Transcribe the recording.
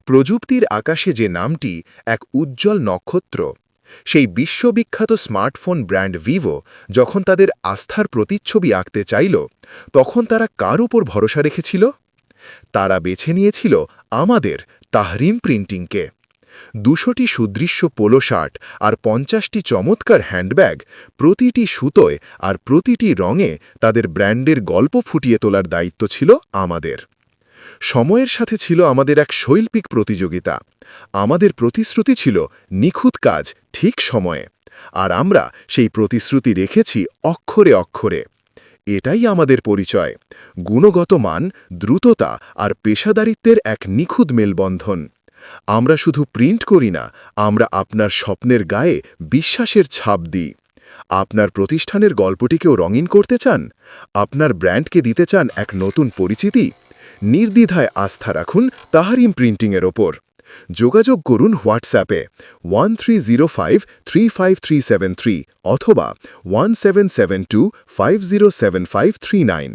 প্রযুক্তির আকাশে যে নামটি এক উজ্জ্বল নক্ষত্র, সেই বিশ্ববিখ্যাত স্মার্টফোন ব্র্যান্ড ভিভো যখন তাদের আস্থার প্রতিচ্ছবি আঁকতে চাইল, তখন তারা কার উপর ভরসা রেখেছিল? তারা বেছে নিয়েছিল আমাদের তাহরিম প্রিন্টিংকে। ২০০টি সুদৃশ্য পোলো শার্ট আর ৫০টি চমৎকার হ্যান্ডব্যাগ, প্রতিটি সুতোয় আর প্রতিটি রঙে তাদের ব্র্যান্ডের গল্প ফুটিয়ে তোলার দায়িত্ব ছিল আমাদের। সময়ের সাথে ছিল আমাদের এক শৈল্পিক প্রতিযোগিতা। আমাদের প্রতিশ্রুতি ছিল নিখুঁত কাজ ঠিক সময়ে, আর আমরা সেই প্রতিশ্রুতি রেখেছি অক্ষরে অক্ষরে। এটাই আমাদের পরিচয়, গুণগত মান, দ্রুততা আর পেশাদারিত্বের এক নিখুঁত মেলবন্ধন। আমরা শুধু প্রিন্ট করি না, আমরা আপনার স্বপ্নের গায়ে বিশ্বাসের ছাপ দিই। আপনার প্রতিষ্ঠানের গল্পটিকেও রঙিন করতে চান? আপনার ব্র্যান্ডকে দিতে চান এক নতুন পরিচিতি? নির্দ্বিধায় আস্থা রাখুন তাহরিম প্রিন্টিংয়ের ওপর। যোগাযোগ করুন হোয়াটসঅ্যাপে 1305-35373 অথবা 1772-507539।